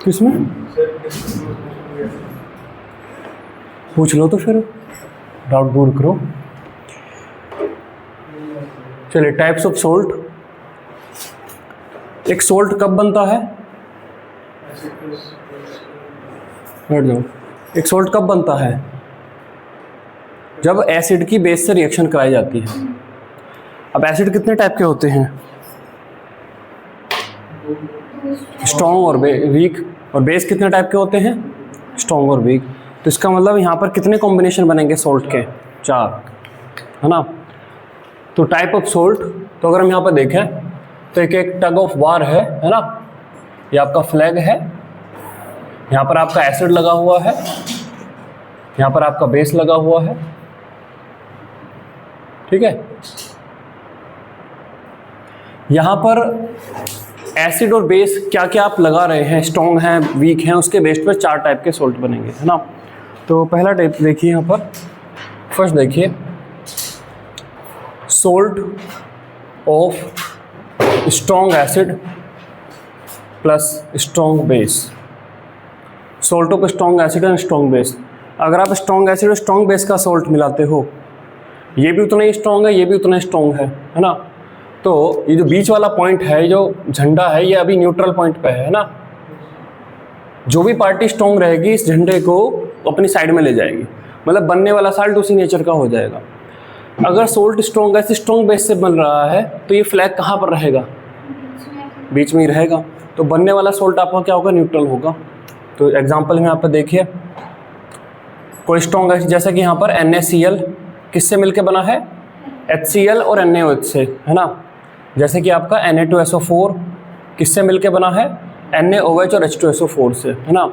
किसमें पूछ लो तो फिर डाउट दूर करो। चलिए टाइप्स ऑफ सोल्ट। एक सोल्ट कब बनता है? बैठ जाओ। एक सोल्ट कब बनता है? जब एसिड की बेस से रिएक्शन कराई जाती है। अब एसिड कितने टाइप के होते हैं? स्ट्रॉन्ग और वीक। और बेस कितने टाइप के होते हैं? स्ट्रॉन्ग और वीक। तो इसका मतलब यहाँ पर कितने कॉम्बिनेशन बनेंगे सोल्ट के? 4, है ना। तो टाइप ऑफ सोल्ट, तो अगर हम यहाँ पर देखें तो एक टग ऑफ वार है ना। ये आपका फ्लैग है, यहाँ पर आपका एसिड लगा हुआ है, यहाँ पर आपका बेस लगा हुआ है, ठीक है। यहाँ पर एसिड और बेस क्या क्या आप लगा रहे हैं, स्ट्रॉन्ग हैं, वीक हैं, उसके बेस पर 4 टाइप के सोल्ट बनेंगे, है ना। तो पहला टाइप देखिए यहाँ पर, फर्स्ट देखिए salt of strong acid plus strong base. Salt of strong acid and strong base. अगर आप स्ट्रॉन्ग एसिड और स्ट्रॉन्ग बेस का सोल्ट मिलाते हो, ये भी उतना ही स्ट्रॉन्ग है, ये भी उतना स्ट्रॉन्ग है ना। तो ये जो बीच वाला पॉइंट है, जो झंडा है, ये अभी न्यूट्रल पॉइंट पे है ना। जो भी पार्टी स्ट्रॉन्ग रहेगी इस झंडे को अपनी साइड में ले जाएगी, मतलब बनने वाला साल्ट उसी नेचर का हो जाएगा। अगर सोल्ट स्ट्रॉन्ग है, स्ट्रॉन्ग बेस से बन रहा है, तो ये फ्लैग कहाँ पर रहेगा? बीच में ही रहेगा। तो बनने वाला सोल्ट आपका क्या होगा? न्यूट्रल होगा। तो एग्जांपल में यहाँ पर देखिए, कोई स्ट्रॉन्ग है, जैसे कि यहाँ पर NaCl किससे मिलके बना है? HCl और NaOH से, है ना। जैसे कि आपका Na2SO4 किससे मिलके बना है? NaOH और H2SO4 से, है ना।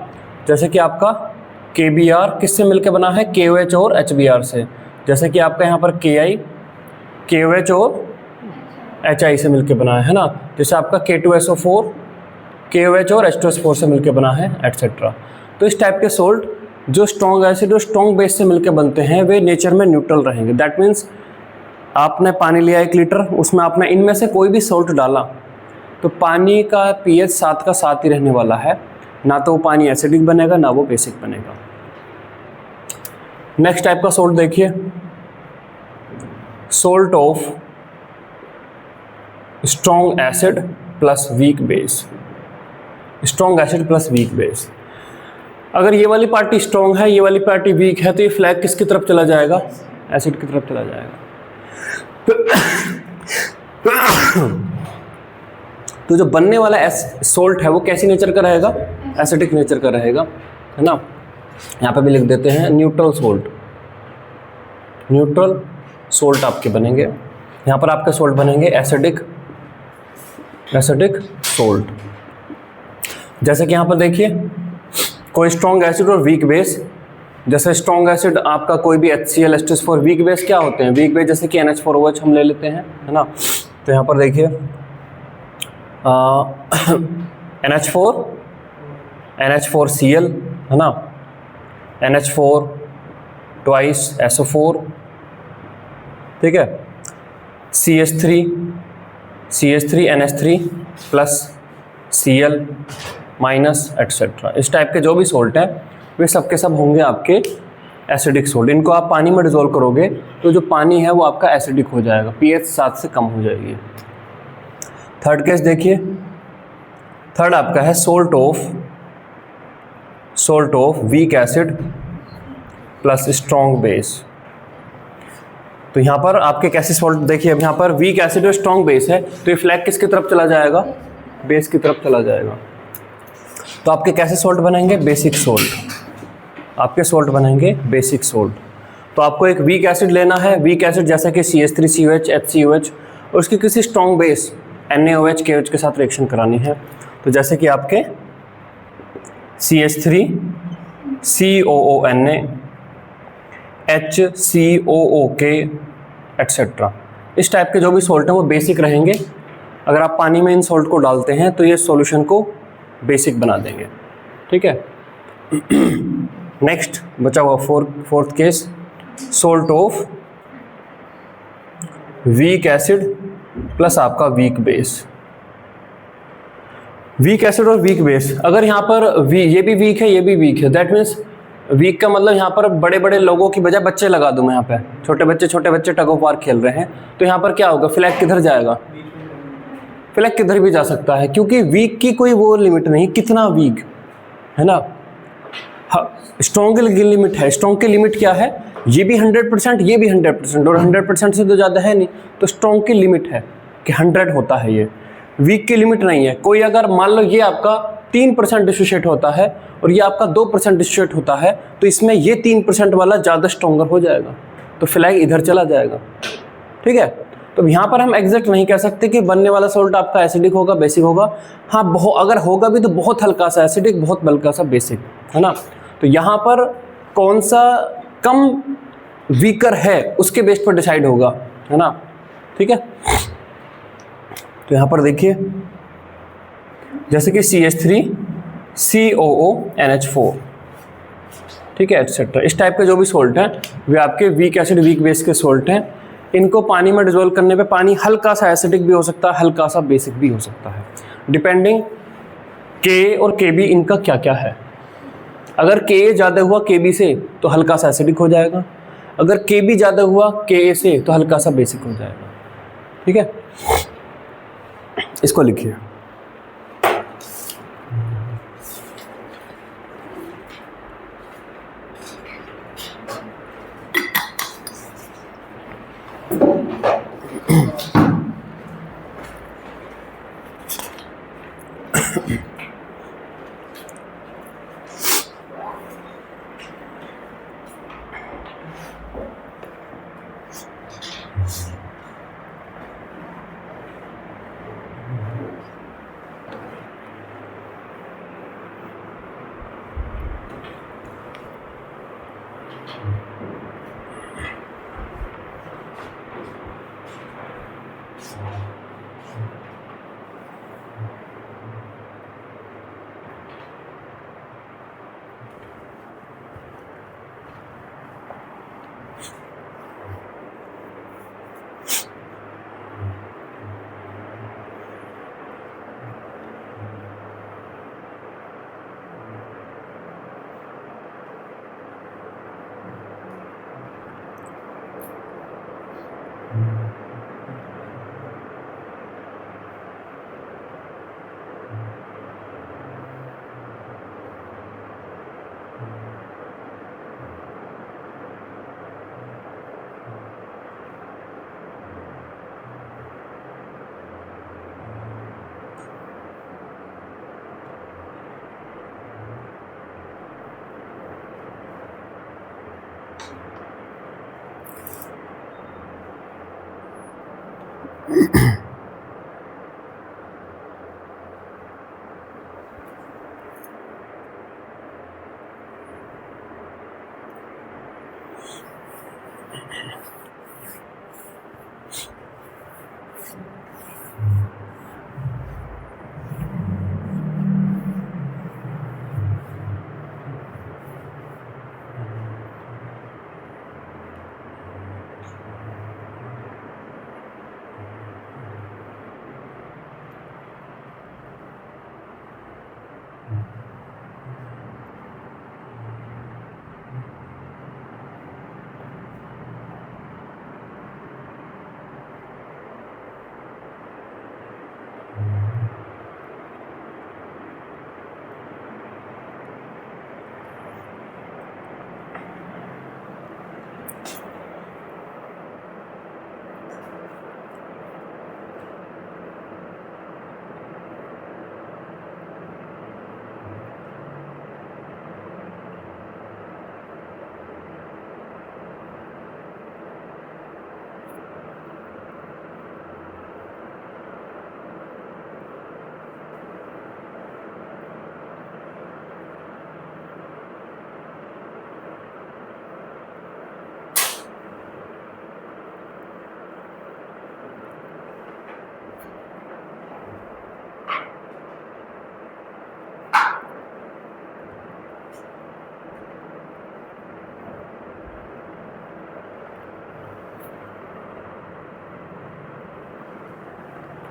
जैसे कि आपका KBr किससे मिलके बना है? KOH और HBr से। जैसे कि आपका यहाँ पर Ki KOH और HI से मिलके बना है ना। जैसे आपका K2SO4 KOH और H2SO4 से मिलके बना है, एटसेट्रा। तो इस टाइप के सोल्ट जो स्ट्रॉन्ग एसिड और स्ट्रॉन्ग बेस से मिलके बनते हैं, वे नेचर में न्यूट्रल रहेंगे। दैट मीन्स आपने पानी लिया 1 लीटर, उसमें आपने इनमें से कोई भी सोल्ट डाला, तो पानी का pH 7 का 7 ही रहने वाला है, ना तो वो पानी एसिडिक बनेगा ना वो बेसिक बनेगा। नेक्स्ट टाइप का सोल्ट देखिए, salt of strong acid plus weak base. Strong acid plus weak base. अगर ये वाली पार्टी स्ट्रॉन्ग है, ये वाली पार्टी वीक है, तो ये फ्लैग किसकी तरफ चला जाएगा? एसिड की तरफ चला जाएगा। तो जो बनने वाला सोल्ट है वो कैसी नेचर का रहेगा? एसिडिक नेचर का रहेगा, है ना। यहाँ पे भी लिख देते हैं न्यूट्रल सोल्ट। न्यूट्रल सोल्ट आपके बनेंगे, यहाँ पर आपके सोल्ट बनेंगे एसिडिक सोल्ट। जैसे कि यहाँ पर देखिए, कोई स्ट्रॉन्ग एसिड और वीक बेस। जैसे स्ट्रॉन्ग एसिड आपका कोई भी HCl H2SO4, वीक बेस क्या होते हैं? वीक बेस जैसे कि NH4OH हम ले लेते हैं, है ना। तो यहाँ पर देखिए NH4Cl, है ना, NH4 twice SO4, ठीक है, CH3 NH3 plus Cl minus etcetera. इस टाइप के जो भी सोल्ट हैं वे सब के सब होंगे आपके एसिडिक सोल्ट। इनको आप पानी में डिजोल्व करोगे तो जो पानी है वो आपका एसिडिक हो जाएगा, pH 7 से कम हो जाएगी। थर्ड केस देखिए, थर्ड आपका है salt of weak acid plus strong base. तो यहाँ पर आपके कैसे सोल्ट देखिए, अब यहाँ पर वीक एसिड और स्ट्रॉन्ग बेस है, तो ये फ्लैग किसकी तरफ चला जाएगा? बेस की तरफ चला जाएगा। तो आपके कैसे सोल्ट बनेंगे? Basic salt. आपके सोल्ट बनेंगे बेसिक सोल्ट। तो आपको एक वीक एसिड लेना है, वीक एसिड जैसे कि CH3COH HCOH, और उसकी किसी स्ट्रॉन्ग बेस NaOH KOH के साथ रिएक्शन करानी है। तो जैसे कि आपके CH3COONA HCOOK एटसेट्रा। इस टाइप के जो भी सोल्ट हैं वो बेसिक रहेंगे। अगर आप पानी में इन सोल्ट को डालते हैं तो ये सॉल्यूशन को बेसिक बना देंगे, ठीक है। नेक्स्ट बचा हुआ fourth case, salt of weak acid plus आपका वीक बेस। वीक एसिड और वीक बेस, अगर यहाँ पर ये भी वीक है, ये भी वीक है, दैट मीन्स वीक का मतलब यहाँ पर बड़े बड़े लोगों की बजाय बच्चे लगा दूं मैं यहाँ पे, छोटे बच्चे टग ऑफ वार खेल रहे हैं, तो यहाँ पर क्या होगा, फ्लैग किधर जाएगा, फ्लैग किधर भी जा सकता है, क्योंकि वीक की कोई वो लिमिट नहीं, कितना वीक है ना। स्ट्रॉन्ग की लिमिट है, स्ट्रॉन्ग की लिमिट क्या है, ये भी 100%, ये भी 100%, और 100% से तो ज़्यादा है नहीं, तो स्ट्रॉन्ग की लिमिट है कि 100 होता है ये, वीक की लिमिट नहीं है। कोई अगर मान लो ये आपका 3% डिसोशिएट होता है और ये आपका 2% डिसोशिएट होता है, तो इसमें ये 3% वाला ज़्यादा स्ट्रॉन्गर हो जाएगा, तो फ्लैग इधर चला जाएगा, ठीक है। तो यहाँ पर हम एग्जैक्ट नहीं कह सकते कि बनने वाला सोल्ट आपका एसिडिक होगा, बेसिक होगा, हाँ अगर होगा भी तो बहुत हल्का सा एसिडिक, बहुत बल्का सा बेसिक, है ना। तो यहाँ पर कौन सा कम वीकर है उसके बेस पर डिसाइड होगा, है ना, ठीक है। तो यहाँ पर देखिए जैसे कि CH3 COO NH4, ठीक है, एटसेट्रा, इस टाइप के जो भी सोल्ट हैं वे आपके वीक एसिड वीक बेस के सोल्ट हैं। इनको पानी में डिजोल्व करने पे पानी हल्का सा एसिडिक भी हो सकता है, हल्का सा बेसिक भी हो सकता है, डिपेंडिंग Ka और Kb इनका क्या क्या है। अगर Ka ज़्यादा हुआ Kb से तो हल्का सा एसिडिक हो जाएगा, अगर Kb ज़्यादा हुआ Ka से तो हल्का सा बेसिक हो जाएगा, ठीक है। इसको लिखिए,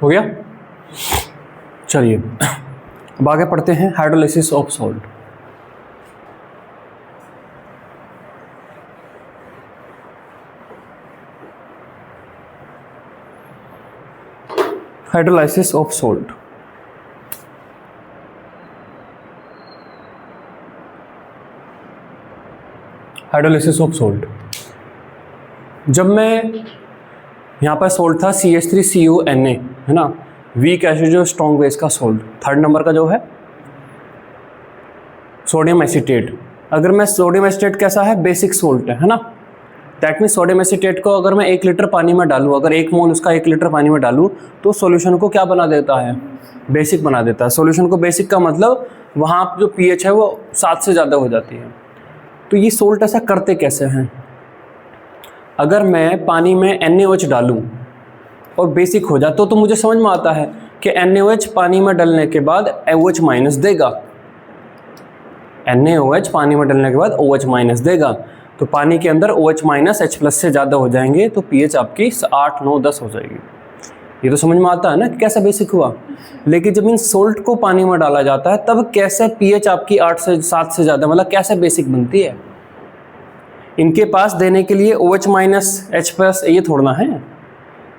हो गया। चलिए अब आगे पढ़ते हैं hydrolysis of salt. Hydrolysis of salt. Hydrolysis of salt, जब मैं यहाँ पर सॉल्ट था CH3CuNa, है ना, वीक एसिड जो स्ट्रॉन्ग बेस का सॉल्ट, थर्ड नंबर का जो है सोडियम एसीटेट। अगर मैं सोडियम एसीटेट कैसा है, बेसिक सॉल्ट है ना, दैट मीन सोडियम एसीटेट को अगर मैं 1 लीटर पानी में डालूँ, अगर 1 मोल उसका 1 लीटर पानी में डालूँ तो सॉल्यूशन को क्या बना देता है, बेसिक बना देता है। सॉल्यूशन को बेसिक का मतलब वहाँ जो pH है वो 7 से ज़्यादा हो जाती है। तो ये सॉल्ट ऐसा करते कैसे हैं, अगर मैं पानी में NaOH डालूँ और बेसिक हो जाए तो मुझे समझ में आता है कि NaOH पानी में डालने के बाद OH माइनस देगा, NaOH पानी में डालने के बाद OH माइनस देगा, तो पानी के अंदर OH माइनस H प्लस से ज़्यादा हो जाएंगे तो pH आपकी 8, 9, 10 हो जाएगी। ये तो समझ में आता है ना कि कैसा बेसिक हुआ। लेकिन जब इन सोल्ट को पानी में डाला जाता है तब कैसे pH आपकी 8 से 7 से ज़्यादा, मतलब कैसे बेसिक बनती है। इनके पास देने के लिए OH माइनस H प्लस ये थोड़ा है,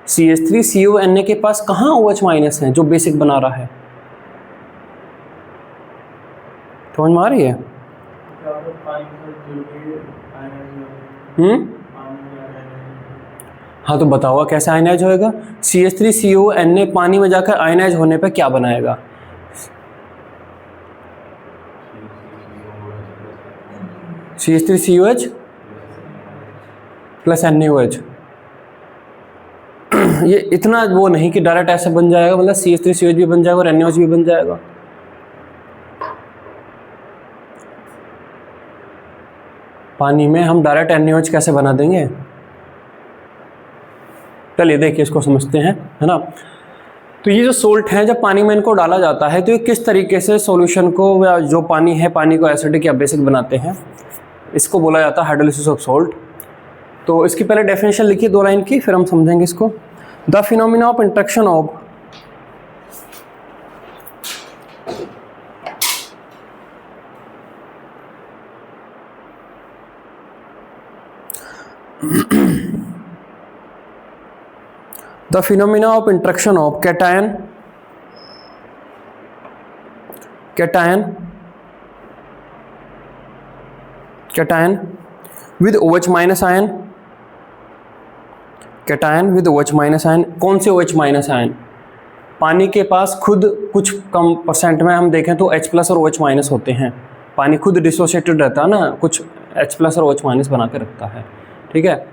CH3CuNa के पास कहाँ OH माइनस है जो बेसिक बना रहा है। समझ में आ रही है? हाँ तो बताओ कैसे आयनाइज होएगा। CH3CuNa पानी में जाकर आयनाइज होने पे क्या बनाएगा, CH3CuH प्लस NaOH। ये इतना वो नहीं कि डायरेक्ट ऐसे बन जाएगा, मतलब CH3CuH भी बन जाएगा और NaOH भी बन जाएगा। पानी में हम डायरेक्ट NaOH कैसे बना देंगे, चलिए देखिए इसको समझते हैं, है ना। तो ये जो सोल्ट है जब पानी में इनको डाला जाता है तो ये किस तरीके से सॉल्यूशन को या जो पानी है पानी को एसिडिक या बेसिक बनाते हैं, इसको बोला जाता है हाइड्रोलाइसिस ऑफ सॉल्ट। तो इसकी पहले डेफिनेशन लिखिए 2 लाइन की, फिर हम समझेंगे इसको। The phenomena of interaction of the phenomena of interaction of cation with OH minus ion, cation with OH minus ion। कौन से OH माइनस आयन, पानी के पास खुद कुछ कम परसेंट में हम देखें तो H प्लस और OH माइनस होते हैं। पानी खुद डिसोसिएटेड रहता है ना, कुछ H प्लस और OH माइनस बना के रखता है, ठीक है।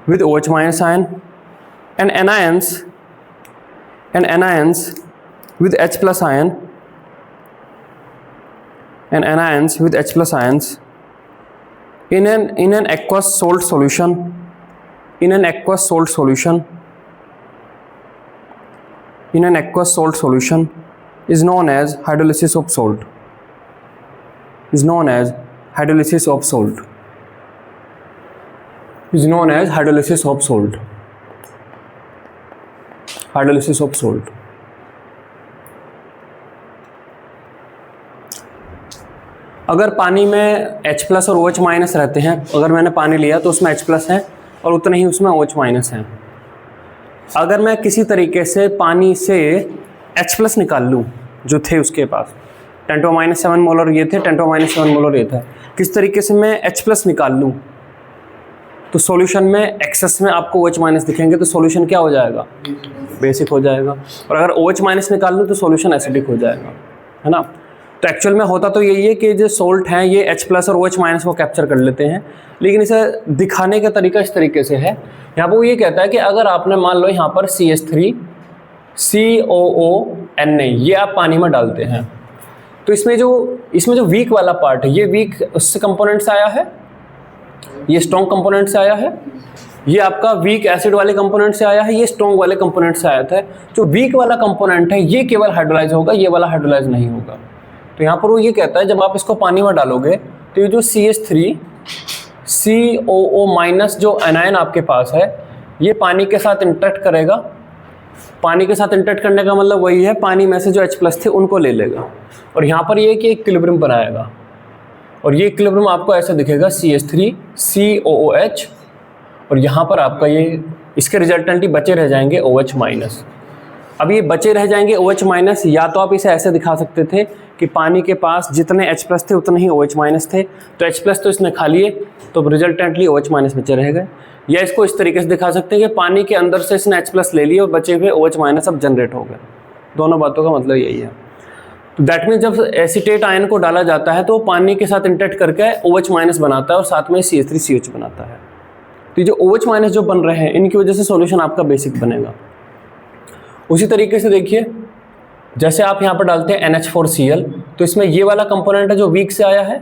With OH minus ion and anions with H plus ion and anions with H plus ions in an aqueous salt solution, is known as hydrolysis of salt, hydrolysis of salt. अगर पानी में H plus और OH minus रहते हैं, अगर मैंने पानी लिया तो उसमें H प्लस है और उतना ही उसमें OH माइनस है। अगर मैं किसी तरीके से पानी से H प्लस निकाल लूँ जो थे उसके पास 10⁻⁷ मोलर ये थे, 10⁻⁷ मोलर ये था, किस तरीके से मैं H प्लस निकाल लूँ तो सॉल्यूशन में एक्सेस में आपको OH माइनस दिखेंगे, तो सॉल्यूशन क्या हो जाएगा, बेसिक हो जाएगा। और अगर OH माइनस निकाल लूँ तो सॉल्यूशन एसिडिक हो जाएगा, है ना। तो एक्चुअल में होता तो यही है कि जो सोल्ट हैं ये H प्लस और OH माइनस को कैप्चर कर लेते हैं, लेकिन इसे दिखाने का तरीका इस तरीके से है। यहाँ पर वो ये कहता है कि अगर आपने मान लो यहाँ पर CH3COONa ये आप पानी में डालते हैं तो इसमें जो वीक वाला पार्ट है ये वीक उससे कंपोनेंट से आया है, ये स्ट्रॉन्ग कंपोनेंट से आया है, ये आपका वीक एसिड वाले कंपोनेंट से आया है, ये स्ट्रॉन्ग वाले कंपोनेंट से आया था। जो वीक वाला कंपोनेंट है ये केवल हाइड्रोलाइज होगा, ये वाला हाइड्रोलाइज नहीं होगा। तो यहाँ पर वो ये कहता है जब आप इसको पानी में डालोगे तो ये जो CH3COO माइनस जो एनायन आपके पास है ये पानी के साथ इंटरेक्ट करेगा पानी के साथ इंटरेक्ट करने का मतलब वही है, पानी में से जो H+ थे उनको ले लेगा और यहाँ पर ये कि इक्विलिब्रियम बनाएगा और ये इक्विलिब्रियम आपको ऐसा दिखेगा CH3 COOH और यहाँ पर आपका ये इसके रिजल्टेंट ही बचे रह जाएंगे OH-। अब ये बचे रह जाएंगे OH-, या तो आप इसे ऐसे दिखा सकते थे कि पानी के पास जितने H+ थे उतने ही OH- थे, तो H+ तो इसने खा लिए तो रिजल्टेंटली OH- बचे रह गए, या इसको इस तरीके से दिखा सकते हैं कि पानी के अंदर से इसने H+ ले लिए और बचे हुए OH- अब जनरेट हो गए। दोनों बातों का मतलब यही है। तो दैट मीन जब एसीटेट आयन को डाला जाता है तो पानी के साथ इंटरेक्ट करके OH- बनाता है और साथ में CH3CH बनाता है। तो ये जो OH- जो बन रहे हैं इनकी वजह से सॉल्यूशन आपका बेसिक बनेगा। उसी तरीके से देखिए, जैसे आप यहाँ पर डालते हैं NH4Cl, तो इसमें ये वाला कंपोनेंट है जो वीक से आया है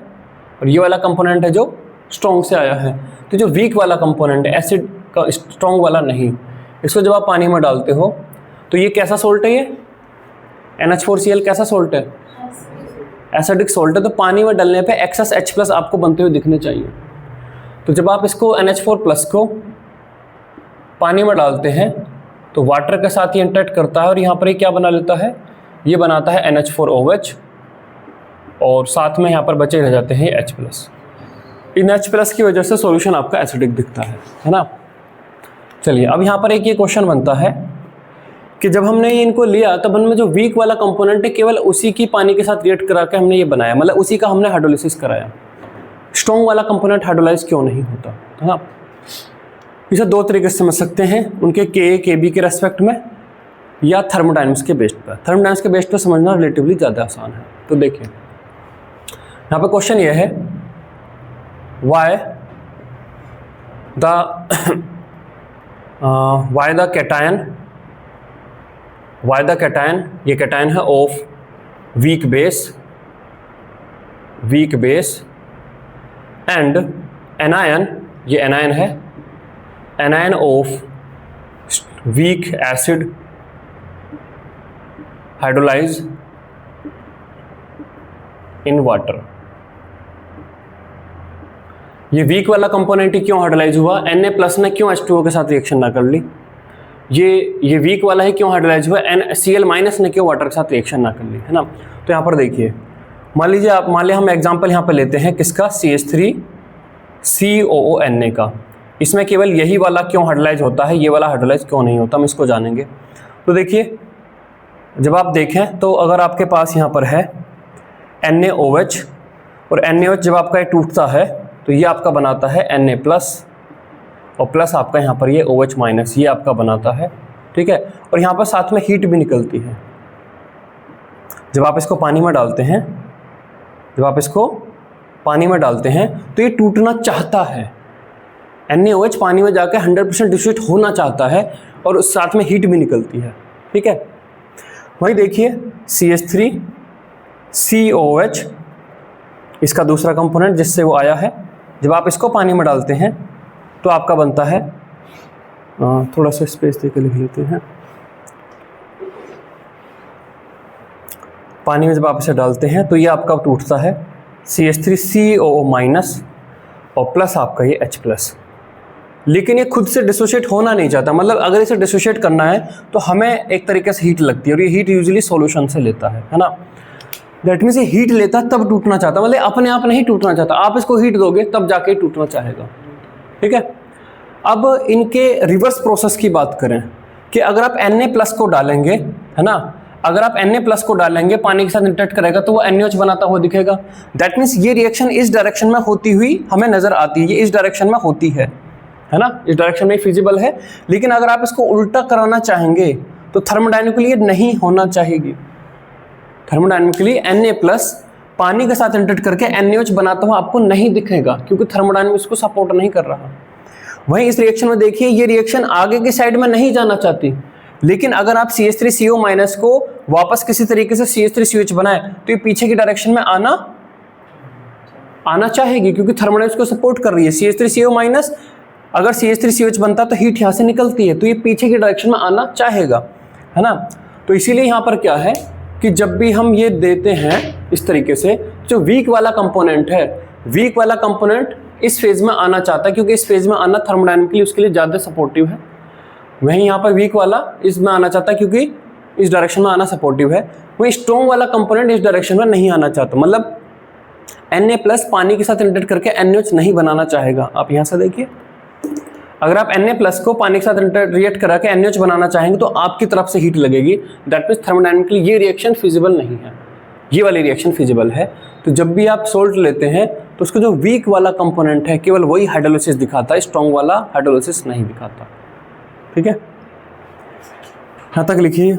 और ये वाला कंपोनेंट है जो स्ट्रॉन्ग से आया है। तो जो वीक वाला कंपोनेंट है एसिड का, स्ट्रॉन्ग वाला नहीं, इसको जब आप पानी में डालते हो तो ये कैसा सोल्ट है, ये NH4Cl कैसा सोल्ट है, एसिडिक सोल्ट है। तो पानी में डालने पे एक्सेस H+ आपको बनते हुए दिखने चाहिए। तो जब आप इसको NH4+ को पानी में डालते हैं तो वाटर के साथ ये इंटरेक्ट करता है और यहाँ पर ये क्या बना लेता है, ये बनाता है NH4OH और साथ में यहाँ पर बचे रह जाते हैं H+। इन H+ की वजह से सॉल्यूशन आपका एसिडिक दिखता है ना। चलिए अब यहाँ पर एक ये क्वेश्चन बनता है कि जब हमने ये इनको लिया तब हमने जो वीक वाला कंपोनेंट है केवल उसी की पानी के साथ रिएक्ट करा के हमने ये बनाया, मतलब उसी का हमने हाइड्रोलिसिस कराया। स्ट्रॉन्ग वाला कंपोनेंट हाइड्रोलाइज क्यों नहीं होता है ना। इसे दो तरीके से समझ सकते हैं, उनके Ka, Kb के रेस्पेक्ट में या थर्मोडायनामिक्स के बेस पर। थर्मोडायनामिक्स के बेस पर समझना रिलेटिवली ज़्यादा आसान है। तो देखिए यहाँ पर क्वेश्चन ये है, वाई द कैटायन, ये कैटायन है of weak base and anion, ये एनायन है, anion of weak acid hydrolyse in water. ये वीक वाला कंपोनेंट ही क्यों हाइड्रोलाइज हुआ, Na+ ने क्यों H2O के साथ रिएक्शन ना कर ली, ये वीक वाला ही क्यों हाइड्रोलाइज हुआ, Cl- ने क्यों वाटर के साथ रिएक्शन ना कर ली, है ना। तो यहाँ पर देखिए, मान लिया हम एग्जांपल यहाँ पर लेते हैं किसका, CH3 COONA का। इसमें केवल यही वाला क्यों हाइड्रोलाइज होता है, ये वाला हाइड्रोलाइज क्यों नहीं होता, हम इसको जानेंगे। तो देखिए जब आप देखें तो अगर आपके पास यहाँ पर है NaOH और NaOH जब आपका ये टूटता है तो ये आपका बनाता है Na+ और प्लस आपका यहाँ पर ये OH-, ये आपका बनाता है, ठीक है। और यहाँ पर साथ में हीट भी निकलती है। जब आप इसको पानी में डालते हैं तो ये टूटना चाहता है, NaOH पानी में जाकर 100% डिसोसिएट होना चाहता है और उस साथ में हीट भी निकलती है, ठीक है। वही देखिए CH3 COOH, इसका दूसरा कंपोनेंट जिससे वो आया है, जब आप इसको पानी में डालते हैं तो आपका बनता है, थोड़ा सा स्पेस देकर लिख लेते हैं, पानी में जब आप इसे डालते हैं तो ये आपका टूटता है CH3 COO- और प्लस आपका ये H+। लेकिन ये खुद से डिसोशिएट होना नहीं चाहता, मतलब अगर इसे डिसोशिएट करना है तो हमें एक तरीके से हीट लगती है और ये हीट यूजुअली सॉल्यूशन से लेता है ना। दैट मीन्स ये हीट लेता तब टूटना चाहता, मतलब अपने आप नहीं टूटना चाहता, आप इसको हीट दोगे तब जाके टूटना चाहेगा, ठीक है। अब इनके रिवर्स प्रोसेस की बात करें कि अगर आप Na+ को डालेंगे, है ना, अगर आप Na+ को डालेंगे पानी के साथ इंटरेक्ट करेगा तो वो NaOH बनाता हुआ दिखेगा। दैट मीन्स ये रिएक्शन इस डायरेक्शन में होती हुई हमें नजर आती है, ये इस डायरेक्शन में होती है ना, इस डायरेक्शन में फिजिबल है। लेकिन अगर आप इसको उल्टा कराना चाहेंगे तो थर्मोडायनामिकली ये नहीं होना चाहिए। थर्मोडायनामिकली Na+ पानी के साथ इंटरेक्ट करके NaOH बनाता हुआ आपको नहीं दिखेगा क्योंकि थर्मोडायनामिक्स को सपोर्ट नहीं कर रहा। वहीं इस रिएक्शन में देखिए, ये रिएक्शन आगे की साइड में नहीं जाना चाहती, लेकिन अगर आप CH3CO- को वापस किसी तरीके से CH3COH बनाए तो ये पीछे की डायरेक्शन में आना चाहेगी क्योंकि थर्मोडायनामिक्स को सपोर्ट कर रही है। CH3CO- अगर CH3COH बनता तो हीट यहाँ से निकलती है, तो ये पीछे की डायरेक्शन में आना चाहेगा, है ना। तो इसीलिए यहाँ पर क्या है कि जब भी हम ये देते हैं इस तरीके से, जो वीक वाला कंपोनेंट है, वीक वाला कंपोनेंट इस फेज में आना चाहता है क्योंकि इस फेज में आना थर्मोडायनामिकली उसके लिए ज़्यादा सपोर्टिव है। वहीं यहाँ पर वीक वाला इसमें आना चाहता है क्योंकि इस डायरेक्शन में आना सपोर्टिव है, वहीं स्ट्रॉन्ग वाला कंपोनेंट इस डायरेक्शन में नहीं आना चाहता, मतलब Na+ पानी के साथ इंटरेक्ट करके NH नहीं बनाना चाहेगा। आप यहाँ से देखिए, अगर आप Na+ को पानी के साथ रिएक्ट करा के NH बनाना चाहेंगे तो आपकी तरफ से हीट लगेगी, दैट मीन्स थर्मोडायनेमिकली ये रिएक्शन फिजिबल नहीं है, ये वाली रिएक्शन फिजिबल है। तो जब भी आप सोल्ट लेते हैं तो उसका जो वीक वाला कंपोनेंट है केवल वही हाइड्रोलिसिस दिखाता है, स्ट्रॉन्ग वाला हाइड्रोलिसिस नहीं दिखाता। ठीक है, यहाँ तक लिखिए।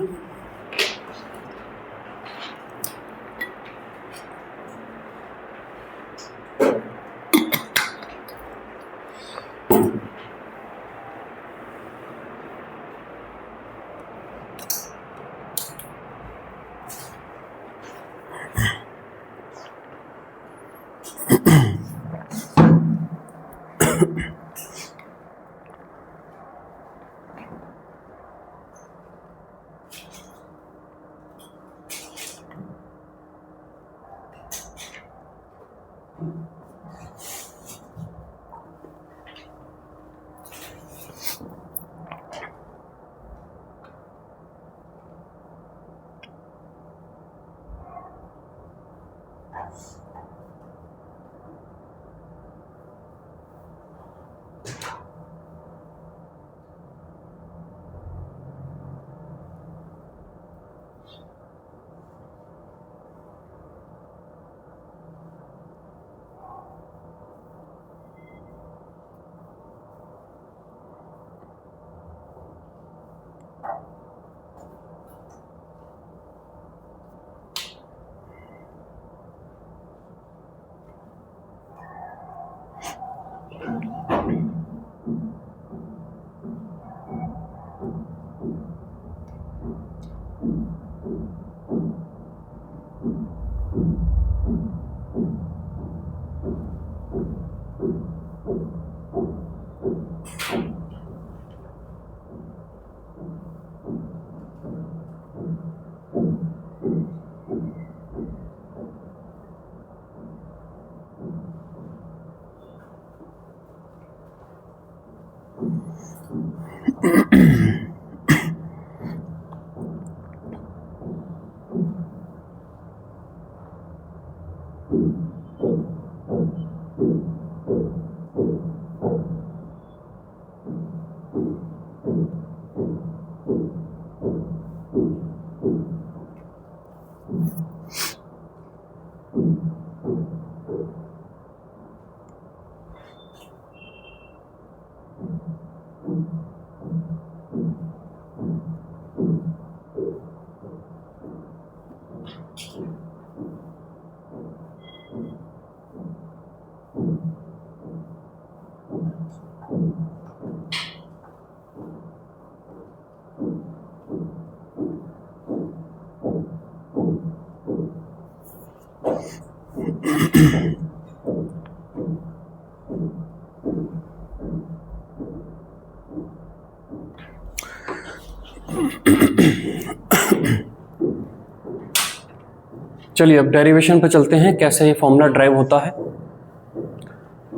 चलिए अब डेरिवेशन पे चलते हैं, कैसे ये फॉर्मूला ड्राइव होता है।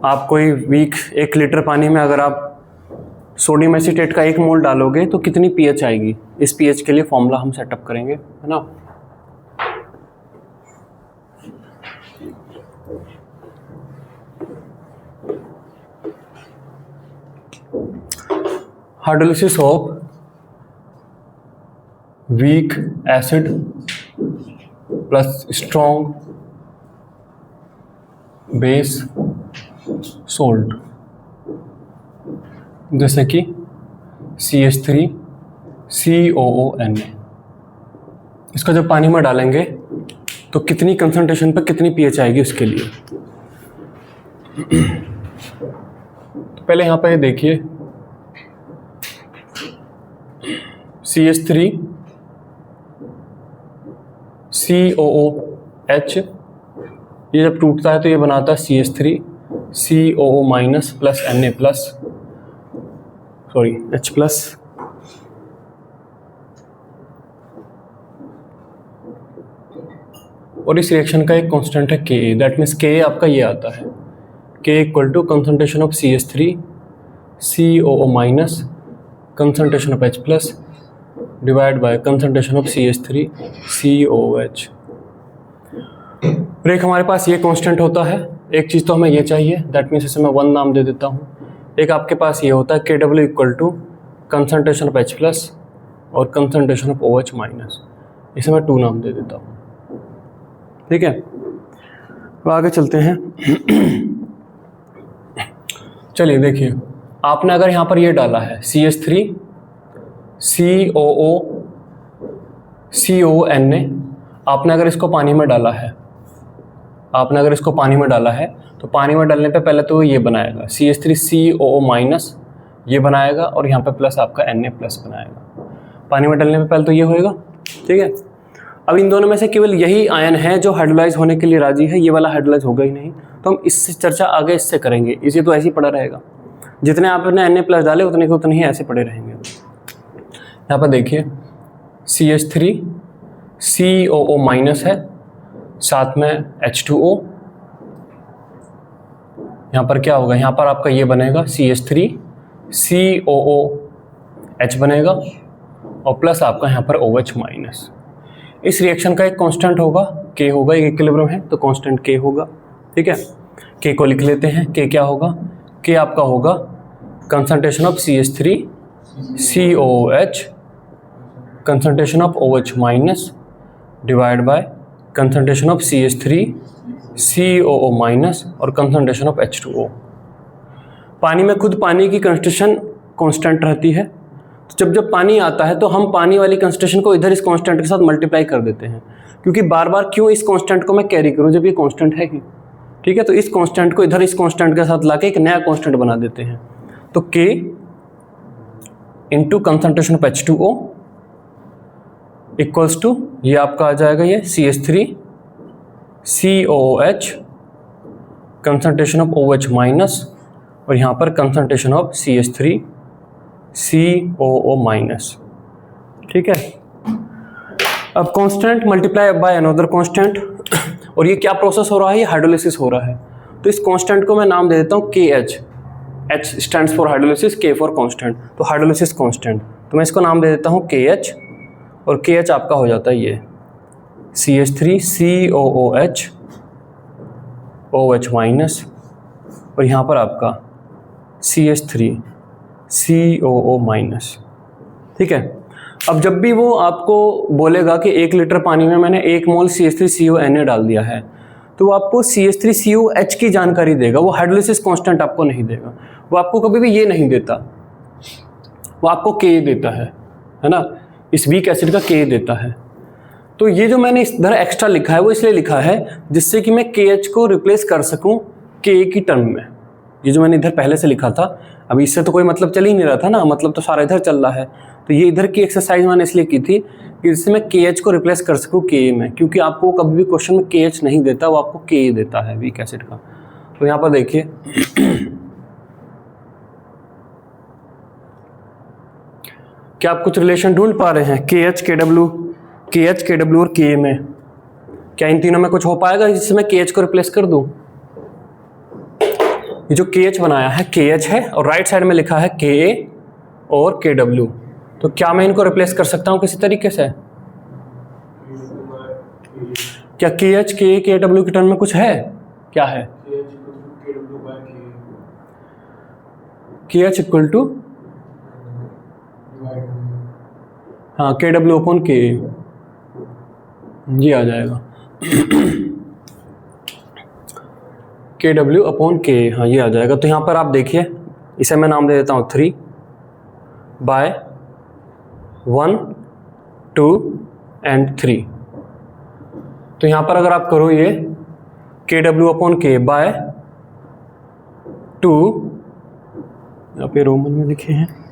आप कोई वीक 1 लीटर पानी में अगर आप सोडियम एसीटेट का 1 मोल डालोगे तो कितनी पीएच आएगी, इस पीएच के लिए फॉर्मूला हम सेटअप करेंगे, है ना। Hydrolysis of weak acid plus strong base salt, जैसे कि CH3 COONA। इसका जब पानी में डालेंगे तो कितनी कंसंट्रेशन पर कितनी पीएच आएगी उसके लिए। तो पहले यहाँ पे देखिए CH3 COOH, ये जब टूटता है तो ये बनाता है CH3 COO minus plus Na plus H plus. और इस रिएक्शन का एक कांस्टेंट है Ka, दैट मीन्स Ka आपका ये आता है K equal to concentration of CH3 COO minus concentration of H plus divide by concentration of CH3COOH। एक हमारे पास ये कांस्टेंट होता है, एक चीज़ तो हमें ये चाहिए, दैट मीन्स इसे मैं 1 नाम दे देता हूँ। एक आपके पास ये होता है KW equal to concentration of H plus और कंसंट्रेशन ऑफ OH माइनस, इसे मैं 2 नाम दे देता हूँ। ठीक है, तो आगे चलते हैं। चलिए देखिए, आपने अगर यहाँ पर ये डाला है CH3COOCONA, आपने अगर इसको पानी में डाला है, तो पानी में डालने पे पहले तो ये बनाएगा CH3COO माइनस, ये बनाएगा, और यहाँ पे प्लस आपका Na प्लस बनाएगा। पानी में डालने पे पहले तो ये होएगा। ठीक है, अब इन दोनों में से केवल यही आयन है जो हाइड्रोलाइज होने के लिए राजी है, ये वाला हाइड्रोलाइज होगा ही नहीं, तो हम इससे चर्चा आगे इससे करेंगे। इसे तो ऐसे ही पड़ा रहेगा, जितने आपने Na प्लस डाले उतने के उतने ही ऐसे पड़े रहेंगे। यहाँ पर देखिए CH3COO माइनस है, साथ में H2O, यहाँ पर क्या होगा, यहाँ पर आपका ये बनेगा CH3COOH बनेगा, और प्लस आपका यहाँ पर OH माइनस। इस रिएक्शन का एक कांस्टेंट होगा K होगा, एक इक्विलिब्रियम है तो कांस्टेंट K होगा। ठीक है, K को लिख लेते हैं। K क्या होगा, K आपका होगा concentration of CH3COOH, concentration of OH minus divide by concentration of CH3COO minus और कंसंट्रेशन ऑफ H2O। पानी में खुद पानी की कंसंट्रेशन कांस्टेंट रहती है, तो जब पानी आता है तो हम पानी वाली कंसंट्रेशन को इधर इस कांस्टेंट के साथ मल्टीप्लाई कर देते हैं, क्योंकि बार बार क्यों इस कांस्टेंट को मैं कैरी करूं जब ये कांस्टेंट है ही। ठीक है, तो इस कांस्टेंट को इधर इस कांस्टेंट के साथ लाके एक नया कांस्टेंट बना देते हैं। तो K into concentration of H2O equals to, ये आपका आ जाएगा ये CH3COOH, concentration of OH minus, और यहाँ पर कंसंट्रेशन ऑफ CH3COO माइनस। ठीक है, अब constant multiply by another constant, और ये क्या प्रोसेस हो रहा है, ये हाइड्रोलिसिस हो रहा है। तो इस कांस्टेंट को मैं नाम दे देता हूँ KH। H stands for hydrolysis, K for constant, तो हाइड्रोलिसिस कांस्टेंट, तो मैं इसको नाम दे देता हूँ KH, और KH आपका हो जाता है ये CH3COOH OH माइनस, और यहाँ पर आपका CH3COO माइनस। ठीक है, अब जब भी वो आपको बोलेगा कि 1 लीटर पानी में मैंने 1 मोल CH3CONA डाल दिया है, तो वो आपको CH3COH की जानकारी देगा, वो हाइड्रोलिसिस कांस्टेंट आपको नहीं देगा। वो आपको कभी भी ये नहीं देता, वो आपको K देता है ना, इस वीक एसिड का K देता है। तो ये जो मैंने इधर एक्स्ट्रा लिखा है वो इसलिए लिखा है जिससे कि मैं KH को रिप्लेस कर सकूं K की टर्म में। ये जो मैंने इधर पहले से लिखा था, अभी इससे तो कोई मतलब चल ही नहीं रहा था ना, मतलब तो सारा इधर चल रहा है। तो ये इधर की एक्सरसाइज मैंने इसलिए की थी कि जिससे मैं KH को रिप्लेस कर सकूं K में, क्योंकि आपको कभी भी क्वेश्चन में KH नहीं देता, वो आपको K देता है वीक एसिड का। तो यहाँ पर देखिए क्या आप कुछ रिलेशन ढूंढ पा रहे हैं KH KW और K में? क्या इन तीनों में कुछ हो पाएगा जिससे मैं KH को रिप्लेस कर दूं? ये जो KH बनाया है KH है, और राइट साइड में लिखा है KA और KW, तो क्या मैं इनको रिप्लेस कर सकता हूं किसी तरीके से? क्या KH KA KW की टर्म में कुछ है? क्या है? KH इक्वल टू हाँ KW अपॉन KA, ये आ जाएगा KW अपॉन KA, हाँ ये आ जाएगा। तो यहाँ पर आप देखिए, इसे मैं नाम दे देता हूँ 3/1 2 and 3। तो यहाँ पर अगर आप करो ये KW अपॉन K बाय 2, यहाँ पे रोमन में लिखे हैं,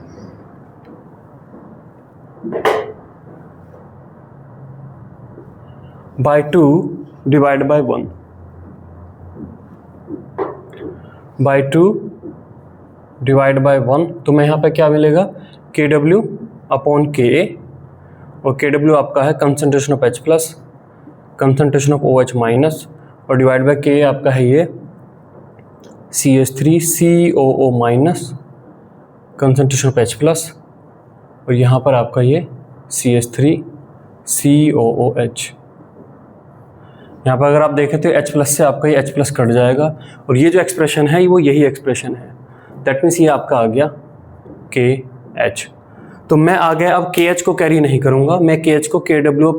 by 2 divide by 1, by 2 divide by 1। तो मैं यहाँ पे क्या मिलेगा KW अपॉन KA, और KW आपका है concentration of H plus, concentration of OH minus, और डिवाइड बाय KA आपका है ये CH3COO minus, concentration of H plus, और यहाँ पर आपका ये CH3COOH। यहाँ पर अगर आप देखें तो H+ से आपका ये H+ कट जाएगा और ये जो एक्सप्रेशन है वो यही एक्सप्रेशन है। दैट मीन्स ये आपका आ गया KH। तो मैं आ गया अब KH को कैरी नहीं करूँगा, मैं KH को KW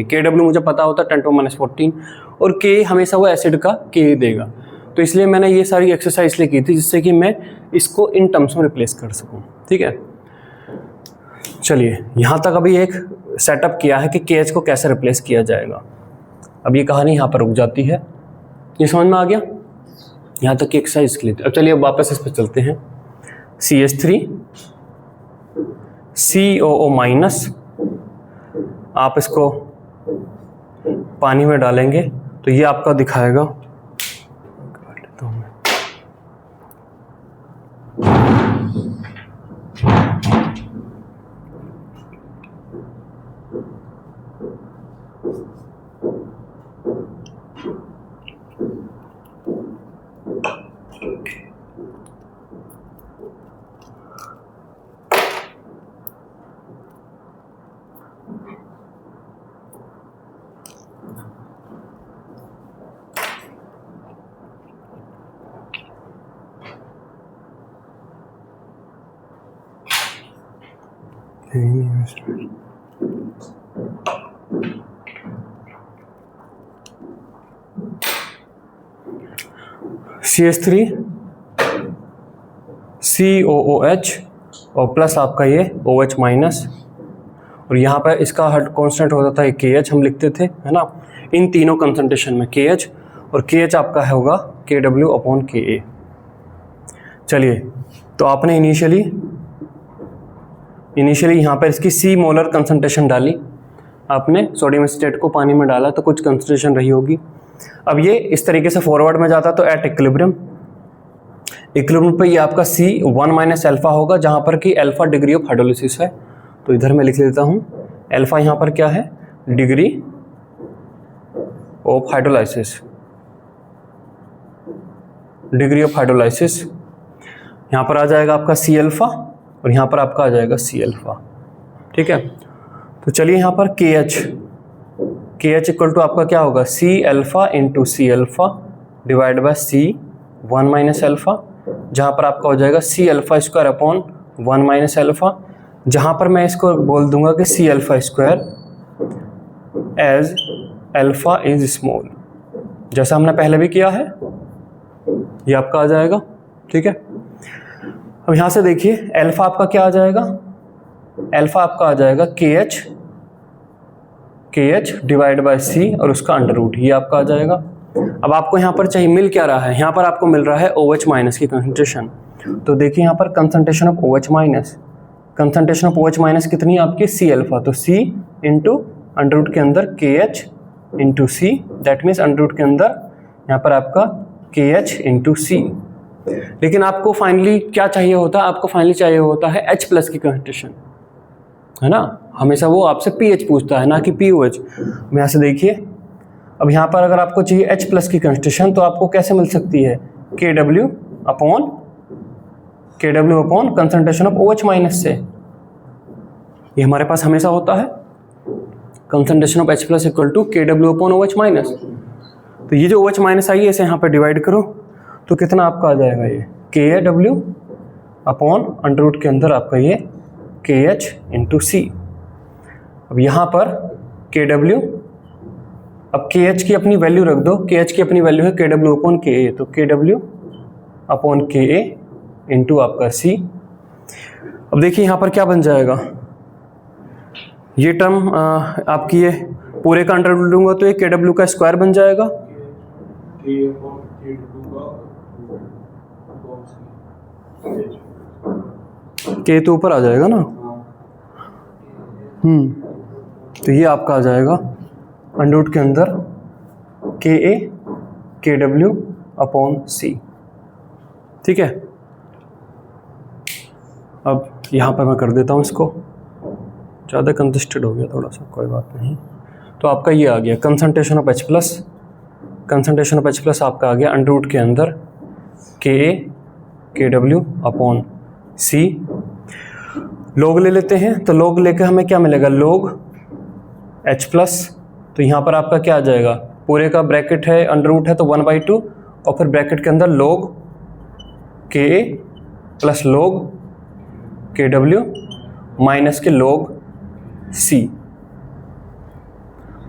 KW मुझे पता होता है 10⁻14 और K हमेशा वो एसिड का K देगा। तो इसलिए मैंने ये सारी एक्सरसाइज इसलिए की थी जिससे कि मैं इसको इन टर्म्स में रिप्लेस कर सकूँ। ठीक है, चलिए यहाँ तक अभी एक सेटअप किया है कि KH को कैसे रिप्लेस किया जाएगा। अब ये कहानी यहाँ पर रुक जाती है। ये समझ में आ गया यहाँ तक की एक्सरसाइज के लिए। अब चलिए अब वापस इस पर चलते हैं। CH3COO- आप इसको पानी में डालेंगे तो ये आपका दिखाएगा, CH3COOH और प्लस आपका ये OH माइनस और यहाँ पर इसका हर कांस्टेंट होता था KH हम लिखते थे, है ना, इन तीनों कंसंट्रेशन में KH और KH आपका है होगा KW/KA। चलिए तो आपने इनिशियली यहाँ पर इसकी C मोलर कंसंट्रेशन डाली, आपने सोडियम एसीटेट को पानी में डाला तो कुछ कंसंट्रेशन रही होगी। अब ये इस तरीके से फॉरवर्ड में जाता तो एट इक्विलिब्रियम पे ये आपका C1 - अल्फा होगा, जहाँ पर कि अल्फा डिग्री ऑफ हाइड्रोलिसिस है। तो इधर मैं लिख लेता हूँ अल्फा यहाँ पर क्या है, डिग्री ऑफ हाइड्रोलाइसिस, यहाँ पर आ जाएगा आपका C अल्फा और यहाँ पर आपका आ जाएगा C अल्फा। ठीक है, तो चलिए यहाँ पर KH इक्वल टू आपका क्या होगा, C alpha into C alpha divide by C1 - alpha, जहाँ पर आपका हो जाएगा C alpha square upon 1 - alpha, जहाँ पर मैं इसको बोल दूंगा कि C alpha square as alpha is small, जैसा हमने पहले भी किया है, ये आपका आ जाएगा। ठीक है, अब यहाँ से देखिए अल्फा आपका क्या आ जाएगा, अल्फा आपका आ जाएगा KH डिवाइड बाय C और उसका अंडर रूट, ये आपका आ जाएगा। अब आपको यहाँ पर चाहिए मिल क्या रहा है, यहाँ पर आपको मिल रहा है OH माइनस की कंसंट्रेशन। तो देखिए यहाँ पर कंसंट्रेशन ऑफ OH माइनस कितनी है आपकी, C अल्फा, तो C इंटू अंडर रूट के अंदर KH into C, that means under root के अंदर यहाँ पर आपका KH इंटू C। लेकिन आपको फाइनली क्या चाहिए होता है, आपको फाइनली चाहिए होता है H+ की कंसंट्रेशन, है ना, हमेशा वो आपसे pH पूछता है ना कि POH। यहाँ से देखिए अब यहाँ पर अगर आपको चाहिए H+ की कंसंट्रेशन तो आपको कैसे मिल सकती है, KW upon concentration of OH minus से, ये हमारे पास हमेशा होता है concentration of H+ equal to KW upon OH minus. तो ये जो OH माइनस आई है इसे यहाँ पर डिवाइड करो तो कितना आपका आ जाएगा, ये KW अपॉन अंडर रूट के अंदर आपका ये KH इंटू C। अब यहाँ पर KW, अब KH की अपनी वैल्यू रख दो, KH की अपनी वैल्यू है KW अपॉन KA, तो KW अपॉन KA इंटू आपका C। अब देखिए यहाँ पर क्या बन जाएगा, ये टर्म आपकी ये पूरे का अंडर रूट लूँगा तो ये KW का स्क्वायर बन जाएगा, K तो ऊपर आ जाएगा ना, तो ये आपका आ जाएगा अंडर रूट के अंदर KA KW अपॉन C। ठीक है, अब यहाँ पर मैं कर देता हूँ इसको, ज़्यादा कंजस्टेड हो गया थोड़ा सा, कोई बात नहीं। तो आपका ये आ गया कंसंट्रेशन ऑफ H+, आपका आ गया अंडर रूट के अंदर KA KW upon C। log ले लेते हैं, तो log लेकर हमें क्या मिलेगा, log h प्लस, तो यहाँ पर आपका क्या आ जाएगा, पूरे का ब्रैकेट है, अंडर रूट है तो 1/2, और फिर ब्रैकेट के अंदर log ka plus log kw minus के log c,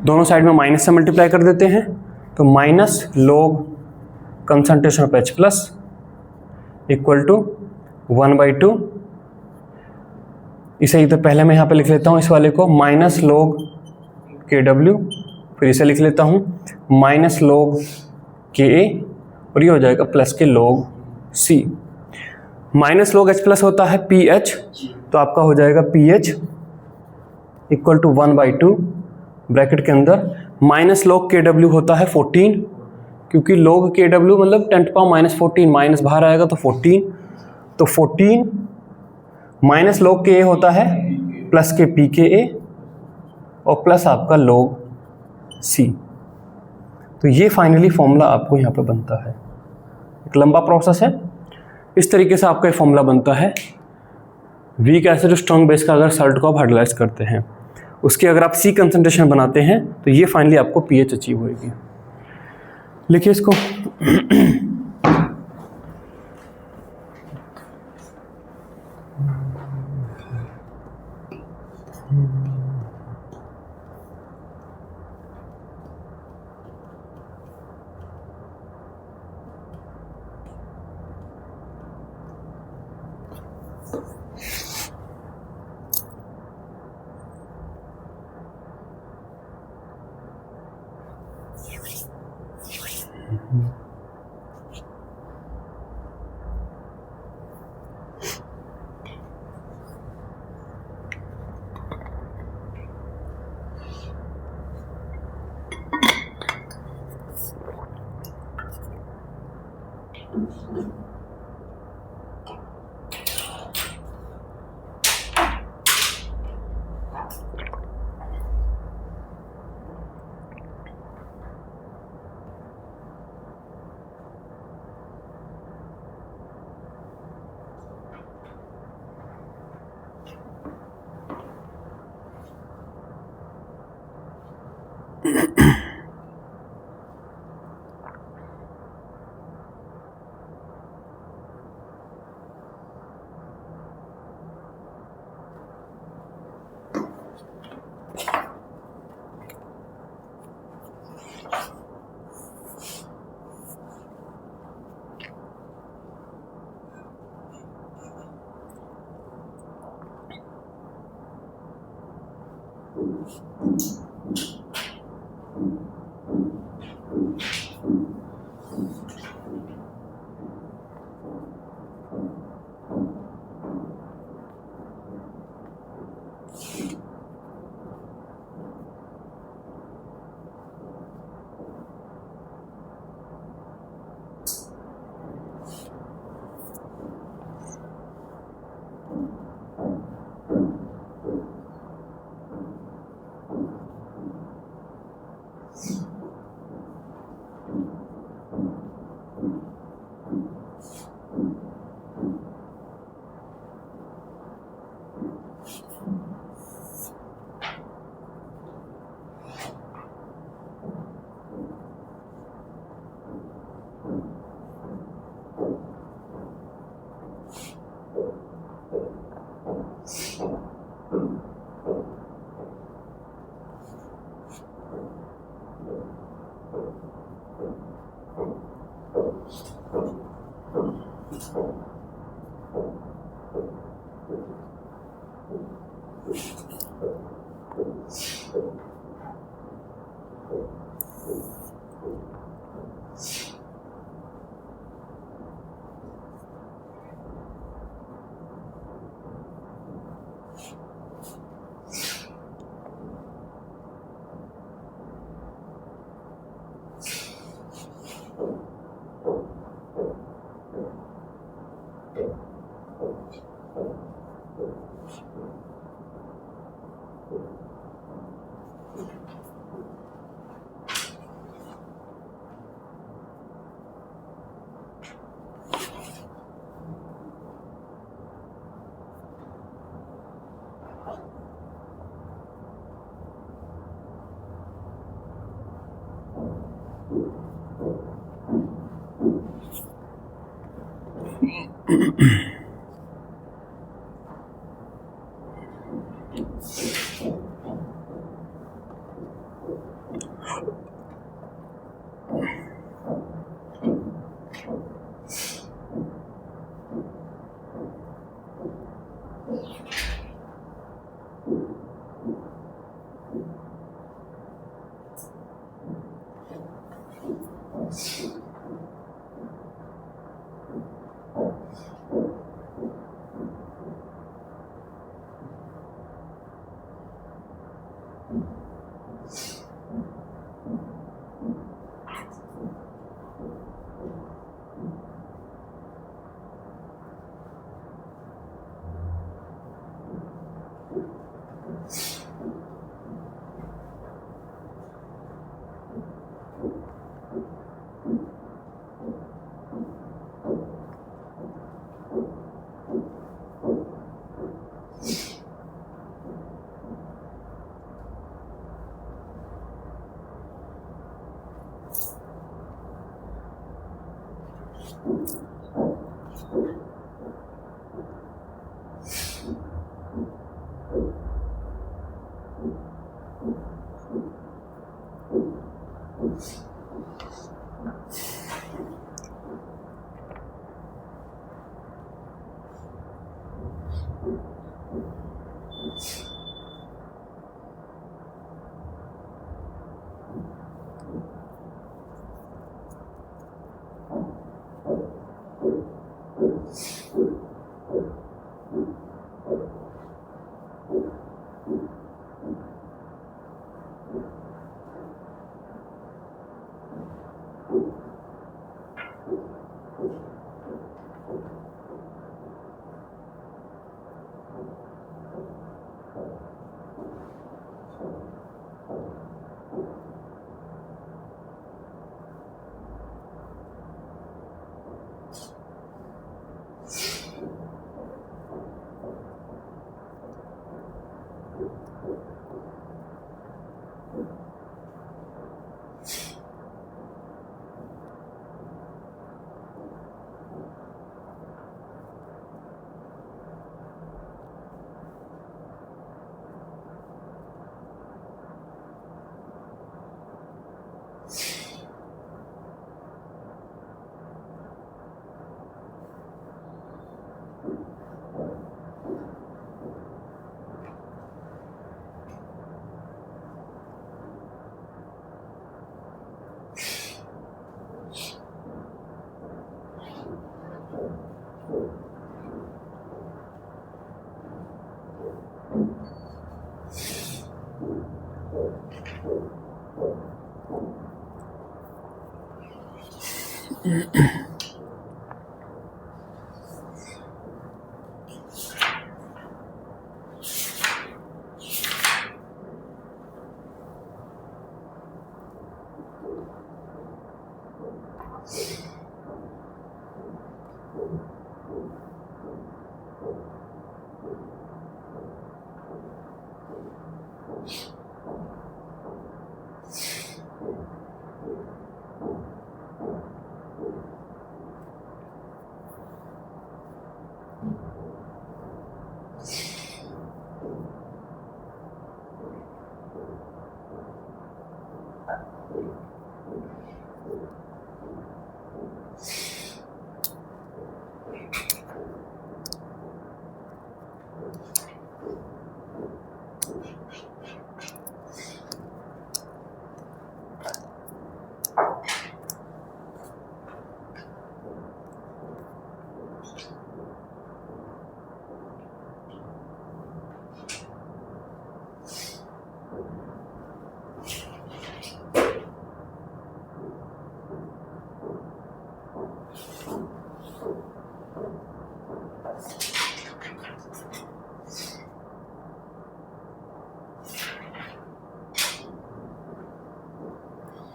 दोनों साइड में माइनस से मल्टीप्लाई कर देते हैं, तो minus log concentration of H plus equal to 1/2, इसे इधर पहले मैं यहाँ पे लिख लेता हूँ इस वाले को, माइनस log kw, फिर इसे लिख लेता हूँ माइनस log ka, और ये हो जाएगा प्लस के log c। Minus log H plus होता है pH, तो आपका हो जाएगा pH इक्वल टू 1/2 ब्रैकेट के अंदर, माइनस log kw होता है 14, क्योंकि log kw मतलब 10⁻⁻14, माइनस बाहर आएगा तो 14, तो 14 माइनस log ka होता है प्लस के pka, और प्लस आपका log c। तो ये फाइनली फॉर्मूला आपको यहाँ पे बनता है। एक लंबा प्रोसेस है, इस तरीके से आपका ये फॉर्मूला बनता है वीक एसिड स्ट्रॉन्ग बेस का, अगर सॉल्ट को आप हाइड्रोलाइज करते हैं, उसकी अगर आप सी कंसंट्रेशन बनाते हैं तो ये फाइनली आपको पीएच अचीव होएगी। लिखिए इसको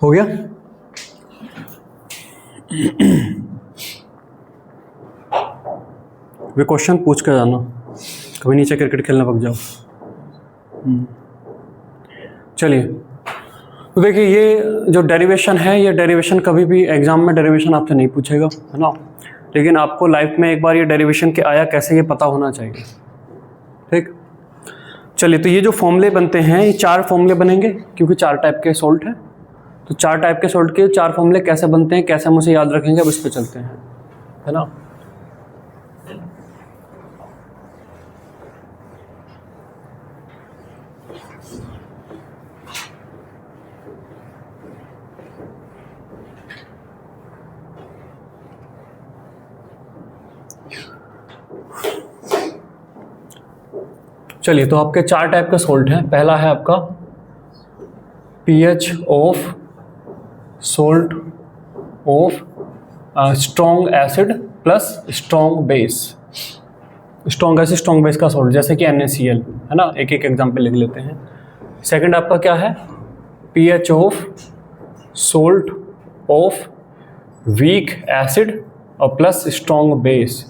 हो गया? वे क्वेश्चन पूछ कर जाना, कभी नीचे क्रिकेट खेलने पक जाओ। चलिए, तो देखिए ये जो डेरिवेशन है, ये डेरिवेशन कभी भी एग्जाम में डेरिवेशन आपसे नहीं पूछेगा, है ना, लेकिन आपको लाइफ में एक बार ये डेरिवेशन के आया कैसे ये पता होना चाहिए। ठीक, चलिए तो ये जो फॉर्मूले बनते हैं, ये 4 फॉर्मूले बनेंगे क्योंकि 4 टाइप के सॉल्ट हैं। तो 4 टाइप के सॉल्ट के 4 फॉर्मूले कैसे बनते हैं, कैसे हम उसे याद रखेंगे, अब इस पर चलते हैं, है ना। चलिए तो आपके 4 टाइप के सॉल्ट हैं। पहला है आपका pH of salt of strong acid plus strong base. Strong acid strong base का सॉल्ट जैसे कि NaCl, है ना, एक एक एग्जाम्पल लिख लेते हैं। सेकंड आपका क्या है, pH of salt of weak acid और प्लस स्ट्रॉन्ग बेस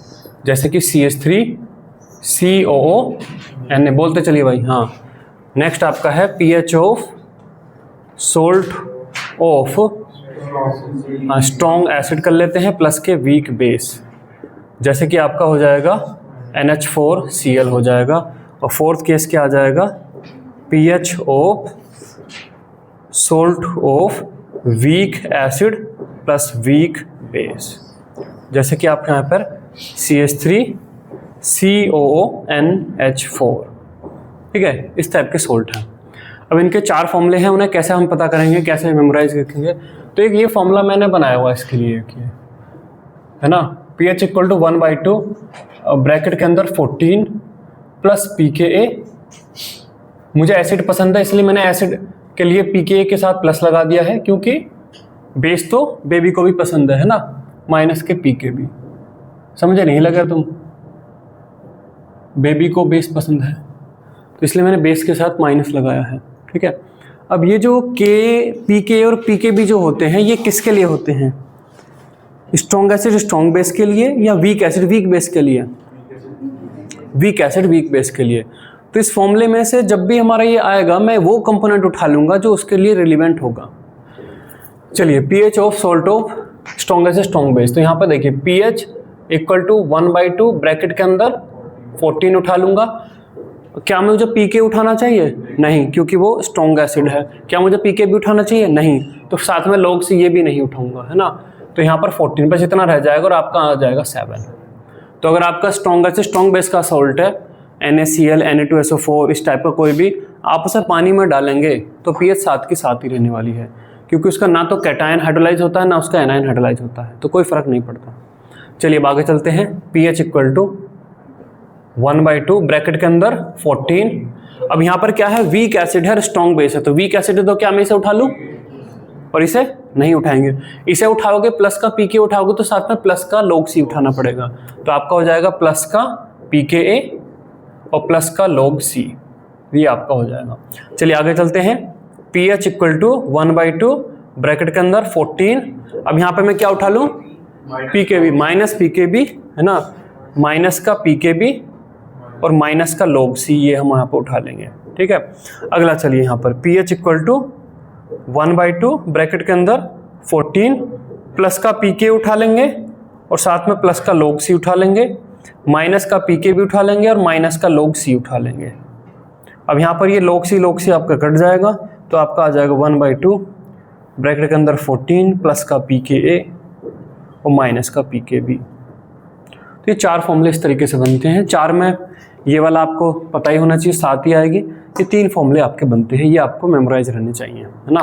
जैसे कि CH3 COO बोलते चलिए भाई, हाँ। नेक्स्ट आपका है pH of salt of strong acid कर लेते हैं प्लस के वीक बेस जैसे कि आपका हो जाएगा NH4Cl हो जाएगा। और फोर्थ केस क्या आ जाएगा, pH of salt of weak acid plus weak base जैसे कि आप यहाँ पर CH3 COONH4, ठीक है, इस टाइप के सॉल्ट हैं। अब इनके 4 फॉर्मूले हैं, उन्हें कैसे हम पता करेंगे, कैसे मेमोराइज रखेंगे। तो एक ये फॉर्मूला मैंने बनाया हुआ इसके लिए, है ना, pH = 1/2 ब्रैकेट के अंदर 14 प्लस pKa। मुझे एसिड पसंद है इसलिए मैंने एसिड के लिए pKa के साथ प्लस लगा दिया है, क्योंकि बेस तो बेबी को भी पसंद है ना, माइनस के pKb। समझे नहीं लगा तुम, बेबी को बेस पसंद है तो इसलिए मैंने बेस के साथ माइनस लगाया है, ठीक है। अब ये जो pK और pKb जो होते हैं, ये किसके लिए होते हैं, स्ट्रॉन्ग एसिड स्ट्रॉन्ग बेस के लिए या वीक एसिड वीक बेस के लिए, वीक एसिड वीक बेस के लिए। तो इस फॉर्मूले में से जब भी हमारा ये आएगा, मैं वो कंपोनेंट उठा लूँगा जो उसके लिए रिलेवेंट होगा। चलिए, pH of salt of strong acid strong base, तो यहाँ पर देखिए pH = 1/2 ब्रैकेट के अंदर 14 उठा लूँगा। क्या मुझे pK उठाना चाहिए, नहीं, क्योंकि वो स्ट्रॉन्ग एसिड है। क्या मुझे pKb उठाना चाहिए, नहीं, तो साथ में log C ये भी नहीं उठाऊंगा, है ना। तो यहाँ पर 14 बस इतना रह जाएगा और आपका आ जाएगा 7। तो अगर आपका स्ट्रॉन्ग एसिड स्ट्रॉन्ग बेस का सॉल्ट है NaCl Na2SO4 इस टाइप का कोई भी, आप उसे पानी में डालेंगे तो pH 7 की 7 ही रहने वाली है, क्योंकि उसका ना तो कैटायन हाइड्रोलाइज होता है ना उसका एनायन हाइड्रोलाइज होता है, तो कोई फर्क नहीं पड़ता। चलिए अब आगे चलते हैं। pH = 1/2 ब्रैकेट के अंदर 14। अब यहाँ पर क्या है, वीक एसिड है, स्ट्रॉन्ग बेस है, तो वीक एसिड है तो क्या मैं इसे उठा लूँ, और इसे नहीं उठाएंगे। इसे उठाओगे प्लस का pK उठाओगे तो साथ में प्लस का log C उठाना पड़ेगा, तो आपका हो जाएगा प्लस का pKa और प्लस का log C, ये आपका हो जाएगा। चलिए आगे चलते हैं। pH = 1/2 ब्रैकेट के अंदर 14। अब यहाँ पे मैं क्या उठा लूँ, pKb माइनस pKb, है ना, माइनस का pKb और माइनस का log C, ये हम यहाँ पे उठा लेंगे, ठीक है। अगला चलिए यहाँ पर pH = 1/2 ब्रैकेट के अंदर 14 प्लस का pK उठा लेंगे और साथ में प्लस का log C उठा लेंगे, माइनस का pKb उठा लेंगे और माइनस का log C उठा लेंगे। अब यहाँ पर ये log C आपका कट जाएगा, तो आपका आ जाएगा 1/2 ब्रैकेट के अंदर 14 प्लस का pKa और माइनस का pKb। तो ये 4 फॉर्मूले इस तरीके से बनते हैं। 4 में ये वाला आपको पता ही होना चाहिए, 7 ही आएगी। ये 3 फॉर्मूले आपके बनते हैं, ये आपको मेमोराइज रहने चाहिए, है ना।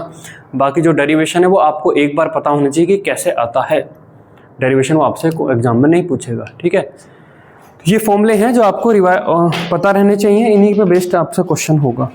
बाकी जो डेरिवेशन है वो आपको एक बार पता होना चाहिए कि कैसे आता है। डेरिवेशन वो आपसे एग्जाम में नहीं पूछेगा, ठीक है। तो ये फॉर्मूले हैं जो आपको पता रहने चाहिए, इन्हीं पे बेस्ड आपसे क्वेश्चन होगा।